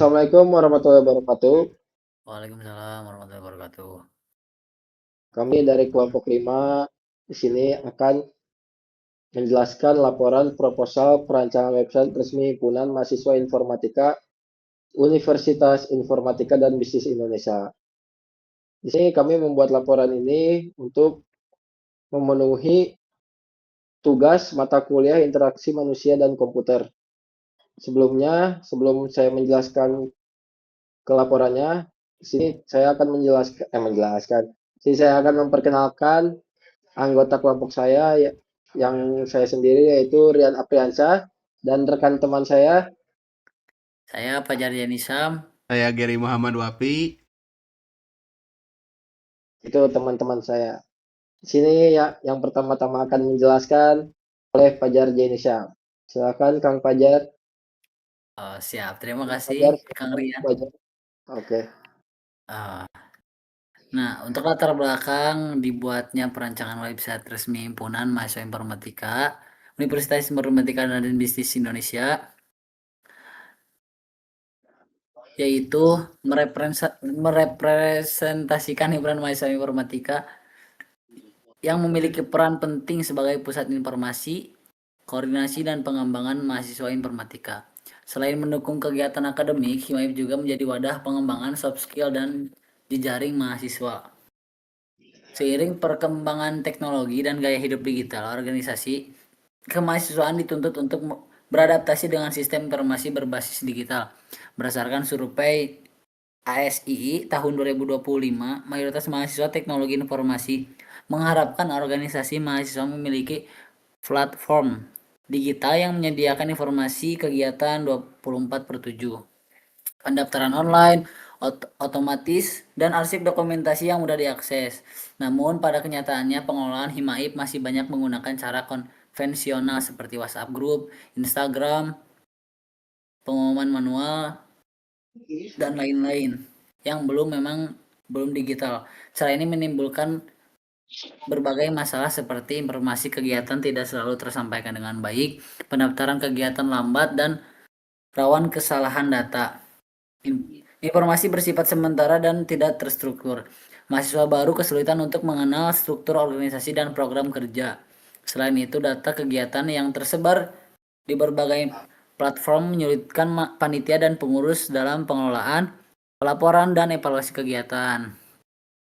Assalamualaikum warahmatullahi wabarakatuh. Waalaikumsalam warahmatullahi wabarakatuh. Kami dari kelompok 5 di sini akan menjelaskan laporan proposal perancangan website resmi Himpunan Mahasiswa Informatika Universitas Informatika dan Bisnis Indonesia. Di sini kami membuat laporan ini untuk memenuhi tugas mata kuliah interaksi manusia dan komputer. Sebelum saya menjelaskan ke laporannya, di sini saya akan menjelaskan. Di sini saya akan memperkenalkan anggota kelompok saya yang saya sendiri yaitu Rian Apriansyah dan rekan teman saya Saya Fajar Yanisam. Saya Gary Muhammad Wafi. itu teman-teman saya. Di sini ya yang pertama-tama akan menjelaskan oleh Fajar Jainisya. Silakan Kang Fajar. Siap, terima kasih Fajar, Kang silakan, Rian. Fajar. Oke. Uh, nah, untuk latar belakang dibuatnya perancangan website resmi Himpunan Mahasiswa Informatika Universitas Informatika dan Bisnis Indonesia, yaitu merepresentasikan himpunan mahasiswa informatika yang memiliki peran penting sebagai pusat informasi, koordinasi, dan pengembangan mahasiswa informatika. Selain mendukung kegiatan akademik, Himaib juga menjadi wadah pengembangan soft skill dan jejaring mahasiswa. Seiring perkembangan teknologi dan gaya hidup digital, organisasi kemahasiswaan dituntut untuk beradaptasi dengan sistem informasi berbasis digital. Berdasarkan survei ASII tahun 2025, mayoritas mahasiswa teknologi informasi mengharapkan organisasi mahasiswa memiliki platform digital yang menyediakan informasi kegiatan 24/7, pendaftaran online, otomatis, dan arsip dokumentasi yang mudah diakses. Namun pada kenyataannya pengelolaan Himaib masih banyak menggunakan cara konvensional seperti WhatsApp Group, Instagram, pengumuman manual, dan lain-lain yang belum digital. Cara ini menimbulkan berbagai masalah seperti informasi kegiatan tidak selalu tersampaikan dengan baik, pendaftaran kegiatan lambat, dan rawan kesalahan data. Informasi bersifat sementara dan tidak terstruktur. Mahasiswa baru kesulitan untuk mengenal struktur organisasi dan program kerja. Selain itu, data kegiatan yang tersebar di berbagai platform menyulitkan panitia dan pengurus dalam pengelolaan, pelaporan, dan evaluasi kegiatan.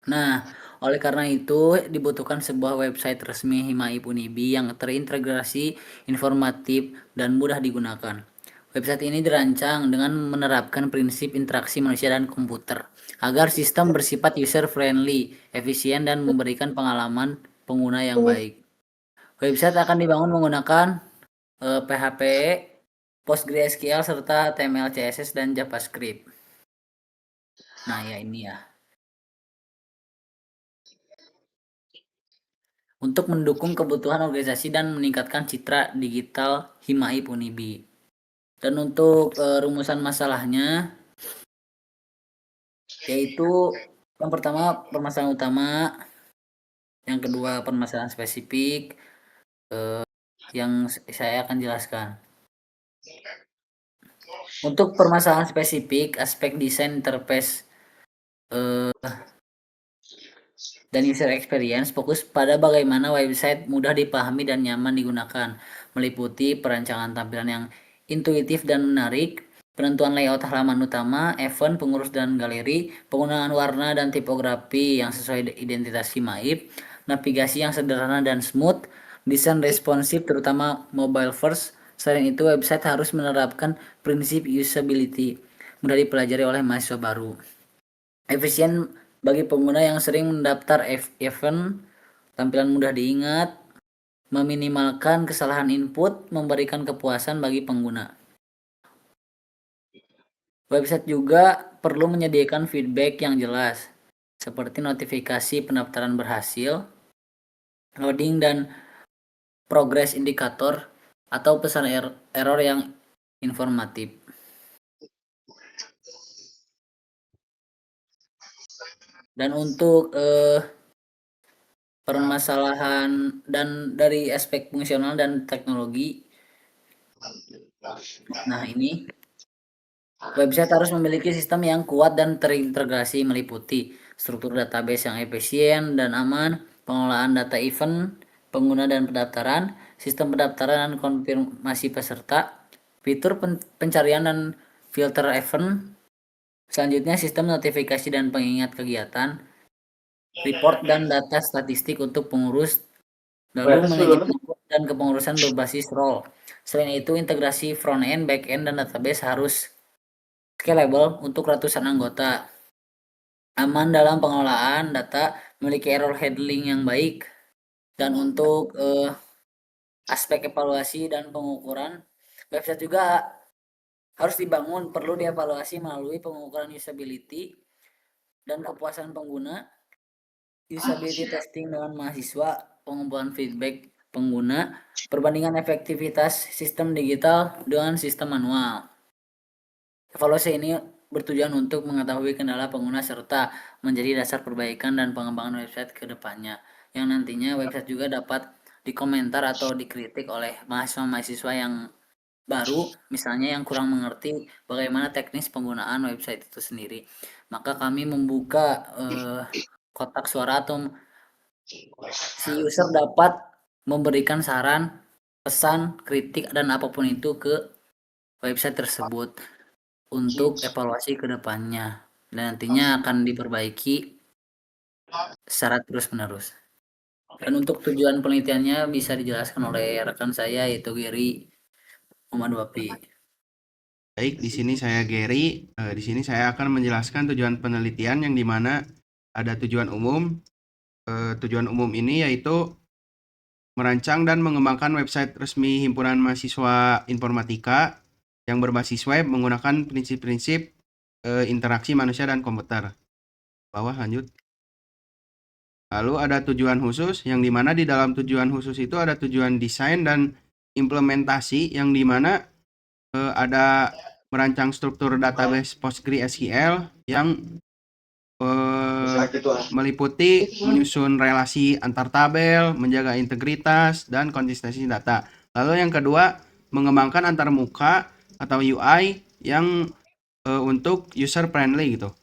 Nah, oleh karena itu dibutuhkan sebuah website resmi Himaib Unibi yang terintegrasi, informatif, dan mudah digunakan. Website ini dirancang dengan menerapkan prinsip interaksi manusia dan komputer agar sistem bersifat user-friendly, efisien, dan memberikan pengalaman pengguna yang baik. Website akan dibangun menggunakan PHP, PostgreSQL, serta HTML, CSS, dan JavaScript. Nah, ya ini ya. Untuk mendukung kebutuhan organisasi dan meningkatkan citra digital Himaib Unibi. Dan untuk rumusan masalahnya, yaitu yang pertama permasalahan utama, yang kedua permasalahan spesifik, yang saya akan jelaskan. Untuk permasalahan spesifik, aspek desain interface dan user experience fokus pada bagaimana website mudah dipahami dan nyaman digunakan, meliputi perancangan tampilan yang intuitif dan menarik, penentuan layout halaman utama, event, pengurus dan galeri, penggunaan warna dan tipografi yang sesuai identitas Himaib, navigasi yang sederhana dan smooth, desain responsif terutama mobile first. Selain itu, website harus menerapkan prinsip usability, mudah dipelajari oleh mahasiswa baru, efisien bagi pengguna yang sering mendaftar event, tampilan mudah diingat, meminimalkan kesalahan input, memberikan kepuasan bagi pengguna. Website juga perlu menyediakan feedback yang jelas, seperti notifikasi pendaftaran berhasil, loading dan progress indikator, atau pesan error yang informatif. Dan untuk permasalahan dan dari aspek fungsional dan teknologi, nah ini Website harus memiliki sistem yang kuat dan terintegrasi meliputi struktur database yang efisien dan aman, pengelolaan data event, pengguna dan pendaftaran, sistem pendaftaran dan konfirmasi peserta, fitur pencarian dan filter event, selanjutnya sistem notifikasi dan pengingat kegiatan, report dan data statistik untuk pengurus, lalu manajemen dan kepengurusan berbasis role. Selain itu, integrasi front-end, back-end, dan database harus scalable untuk ratusan anggota, aman dalam pengelolaan data, memiliki error handling yang baik, dan untuk aspek evaluasi dan pengukuran, website juga harus dibangun, perlu dievaluasi melalui pengukuran usability dan kepuasan pengguna, usability testing dengan mahasiswa, pengumpulan feedback pengguna, perbandingan efektivitas sistem digital dengan sistem manual. Evaluasi ini bertujuan untuk mengetahui kendala pengguna serta menjadi dasar perbaikan dan pengembangan website ke depannya, yang nantinya website juga dapat dikomentar atau dikritik oleh mahasiswa-mahasiswa yang baru, misalnya yang kurang mengerti bagaimana teknis penggunaan website itu sendiri. Maka kami membuka kotak suara atau si user dapat memberikan saran, pesan, kritik, dan apapun itu ke website tersebut untuk evaluasi ke depannya, dan nantinya akan diperbaiki secara terus-menerus. Dan untuk tujuan penelitiannya bisa dijelaskan oleh rekan saya, yaitu Gary Muhammad Wapi. Baik, di sini saya Gary. Di sini saya akan menjelaskan tujuan penelitian yang dimana ada tujuan umum. Tujuan umum ini yaitu merancang dan mengembangkan website resmi Himpunan Mahasiswa Informatika yang berbasis web menggunakan prinsip-prinsip interaksi manusia dan komputer. Bawah lanjut. Lalu ada tujuan khusus yang dimana di dalam tujuan khusus itu ada tujuan desain dan implementasi yang dimana ada merancang struktur database PostgreSQL yang meliputi menyusun relasi antar tabel, menjaga integritas dan konsistensi data. Lalu yang kedua, mengembangkan antar muka atau UI yang untuk user friendly gitu.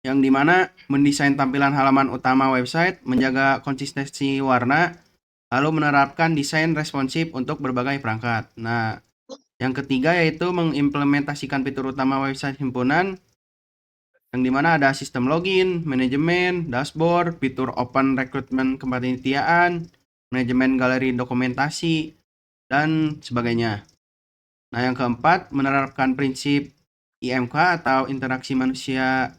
Yang dimana mendesain tampilan halaman utama website, menjaga konsistensi warna, lalu menerapkan desain responsif untuk berbagai perangkat. Nah, yang ketiga yaitu mengimplementasikan fitur utama website himpunan, yang dimana ada sistem login, manajemen, dashboard, fitur open recruitment kepanitiaan, manajemen galeri dokumentasi, dan sebagainya. Nah, yang keempat, menerapkan prinsip IMK atau interaksi manusia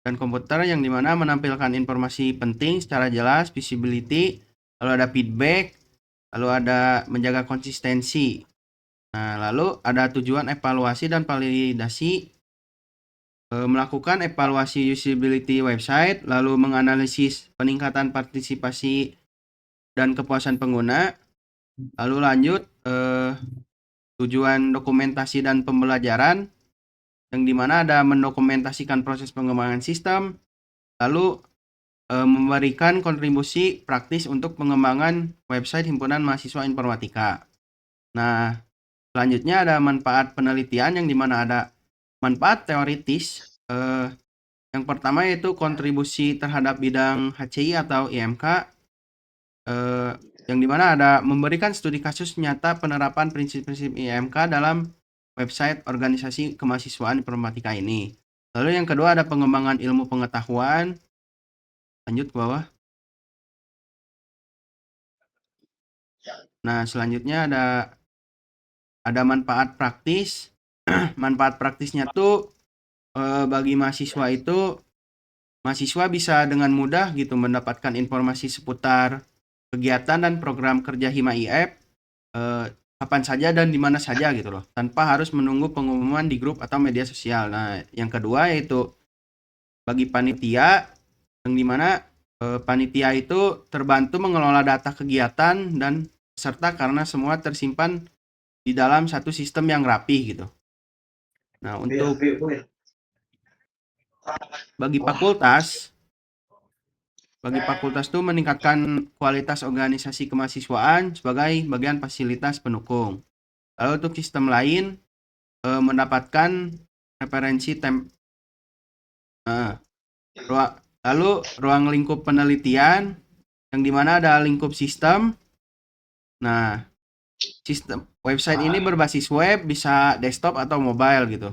dan komputer yang dimana menampilkan informasi penting secara jelas, visibility, lalu ada feedback, lalu ada menjaga konsistensi. Nah, lalu ada tujuan evaluasi dan validasi, melakukan evaluasi usability website, lalu menganalisis peningkatan partisipasi dan kepuasan pengguna, lalu lanjut tujuan dokumentasi dan pembelajaran, yang dimana ada mendokumentasikan proses pengembangan sistem, lalu memberikan kontribusi praktis untuk pengembangan website Himpunan Mahasiswa Informatika. Nah, selanjutnya ada manfaat penelitian yang dimana ada manfaat teoritis. Yang pertama yaitu kontribusi terhadap bidang HCI atau IMK, yang dimana ada memberikan studi kasus nyata penerapan prinsip-prinsip IMK dalam website organisasi kemahasiswaan informatika ini. Lalu yang kedua ada pengembangan ilmu pengetahuan. Lanjut ke bawah. Nah, selanjutnya ada manfaat praktis. Manfaat praktisnya tuh bagi mahasiswa itu, mahasiswa bisa dengan mudah gitu mendapatkan informasi seputar kegiatan dan program kerja Hima IF kapan saja dan di mana saja gitu loh, tanpa harus menunggu pengumuman di grup atau media sosial. Nah, yang kedua yaitu bagi panitia, yang dimana panitia itu terbantu mengelola data kegiatan dan peserta karena semua tersimpan di dalam satu sistem yang rapi gitu. Nah, untuk bagi fakultas itu meningkatkan kualitas organisasi kemahasiswaan sebagai bagian fasilitas pendukung. Lalu untuk sistem lain mendapatkan referensi lalu ruang lingkup penelitian yang dimana ada lingkup sistem. Nah, sistem website ini berbasis web, bisa desktop atau mobile gitu.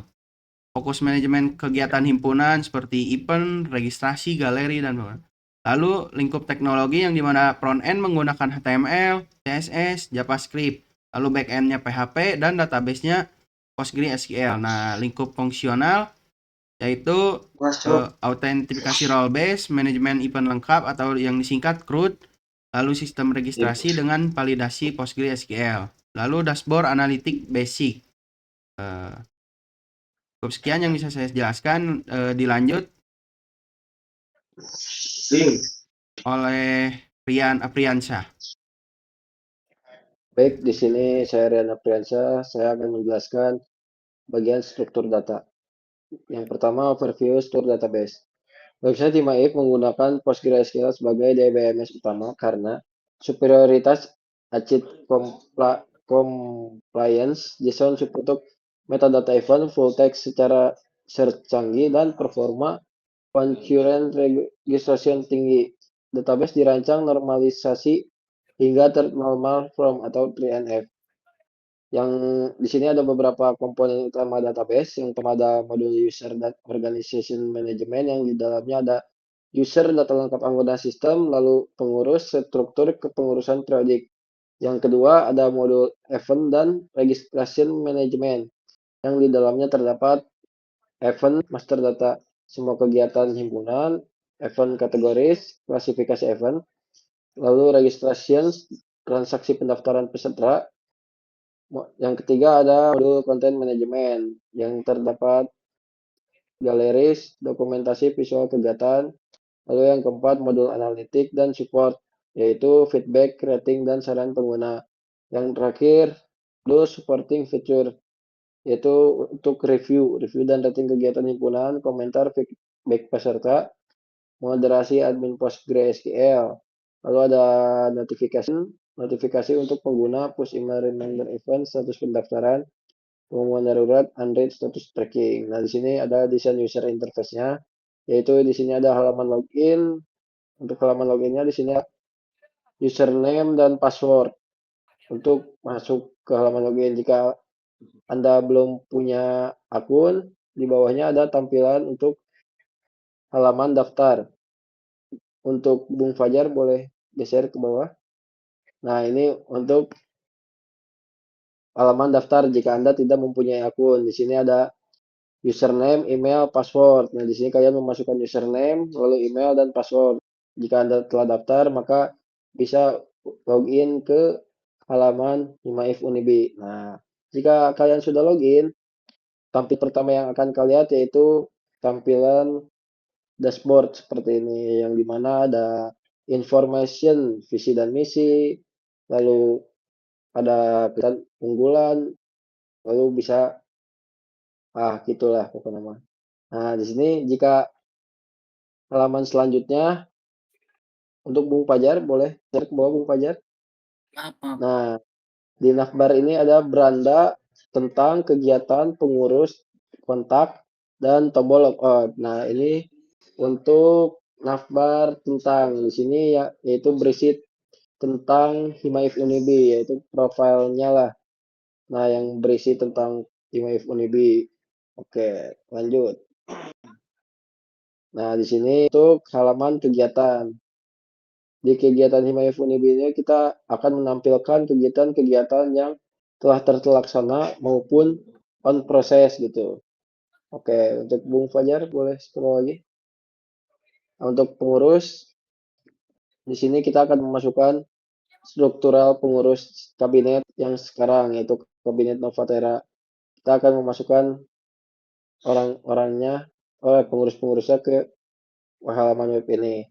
Fokus manajemen kegiatan himpunan seperti event, registrasi, galeri, dan lain-lain. Lalu lingkup teknologi yang dimana front end menggunakan HTML, CSS, JavaScript. Lalu back end-nya PHP dan database-nya PostgreSQL. Nah, lingkup fungsional yaitu autentifikasi role base, manajemen event lengkap atau yang disingkat CRUD, lalu sistem registrasi dengan validasi PostgreSQL, lalu dashboard analitik basic. Cukup sekian yang bisa saya jelaskan. Dilanjut oleh Rian Apriansyah. Baik, di sini saya Rian Apriansyah, saya akan menjelaskan bagian struktur data. Yang pertama, overview struktur database. Website HIMAIF menggunakan PostgreSQL sebagai DBMS utama karena superioritas achieve compliance, JSON untuk metadata event, full text secara search canggih, dan performa concurrent registration tinggi. Database dirancang normalisasi hingga ternormal from atau 3NF. Yang di sini ada beberapa komponen utama database. Yang pertama ada modul user dan organization management yang di dalamnya ada user, data lengkap anggota sistem, lalu pengurus, struktur kepengurusan periodik. Yang kedua ada modul event dan registration management yang di dalamnya terdapat event, master data, semua kegiatan himpunan, event kategoris, klasifikasi event, lalu registration, transaksi pendaftaran peserta. Yang ketiga ada modul content management yang terdapat galeris, dokumentasi visual kegiatan. Lalu yang keempat modul analitik dan support yaitu feedback, rating, dan saran pengguna. Yang terakhir modul supporting feature yaitu untuk review dan rating kegiatan himpunan, komentar, feedback peserta, moderasi admin PostgreSQL. Lalu ada notifikasi untuk pengguna, push email reminder event, status pendaftaran, pengumuman darurat, Android status tracking. Nah, di sini ada desain user interface-nya, yaitu di sini ada halaman login. Untuk halaman loginnya di sini username dan password. Untuk masuk ke halaman login, jika Anda belum punya akun, di bawahnya ada tampilan untuk halaman daftar. Untuk Bung Fajar boleh geser ke bawah. Nah, ini untuk halaman daftar jika Anda tidak mempunyai akun. Di sini ada username, email, password. Nah, di sini kalian memasukkan username, lalu email dan password. Jika Anda telah daftar, maka bisa login ke halaman HIMAIF Unibi. Nah, jika kalian sudah login, tampilan pertama yang akan kalian lihat yaitu tampilan dashboard seperti ini, yang dimana ada information, visi dan misi, lalu ada unggulan, lalu bisa gitulah pokoknya. Nah, di sini jika halaman selanjutnya untuk Bung Fajar, boleh share ke bawah Bung Fajar. Maaf. Nah, di navbar ini ada beranda tentang kegiatan pengurus, kontak, dan tombol logout. Nah, ini untuk navbar tentang di sini yaitu berisi tentang HIMAIF Unibi, yaitu profilnya lah. Nah, yang berisi tentang HIMAIF Unibi. Oke, lanjut. Nah, di sini untuk halaman kegiatan. Di kegiatan HIMAIF Unibi ini kita akan menampilkan kegiatan-kegiatan yang telah terlaksana maupun on proses gitu. Oke, untuk Bung Fajar boleh scroll lagi. Nah, untuk pengurus, di sini kita akan memasukkan struktural pengurus kabinet yang sekarang yaitu kabinet Novatera. Kita akan memasukkan orang-orangnya, pengurus-pengurusnya ke halaman web ini.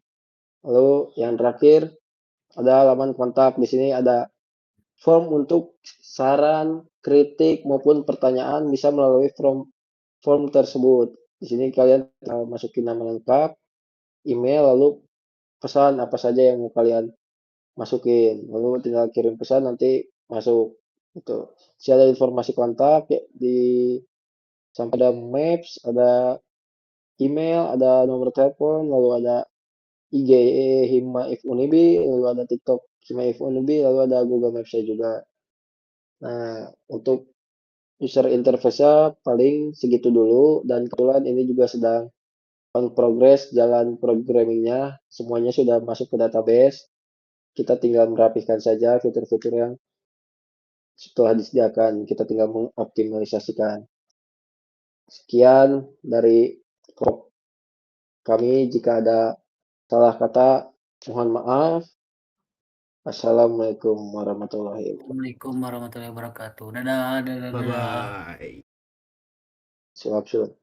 Lalu yang terakhir ada halaman kontak. Di sini ada form untuk saran, kritik maupun pertanyaan bisa melalui form tersebut. Di sini kalian masukin nama lengkap, email, lalu pesan apa saja yang mau kalian masukin. Lalu tinggal kirim pesan nanti masuk. Itu. Jadi ada informasi kontak ya, di Sampai ada Maps, ada email, ada nomor telepon, lalu ada IG Hima If Unibi, lalu ada TikTok Hima If Unibi, lalu ada Google Maps-nya juga. Nah, untuk user interface-nya paling segitu dulu, dan kebetulan ini juga sedang on progress jalan programmingnya, semuanya sudah masuk ke database. Kita tinggal merapikan saja fitur-fitur yang setelah disediakan, kita tinggal mengoptimalisasikan. Sekian dari kami, jika ada salah kata mohon maaf. Assalamualaikum warahmatullahi wabarakatuh. Assalamualaikum warahmatullahi wabarakatuh. Dadah, dadah, Bye dadah. bye. Siap, siap.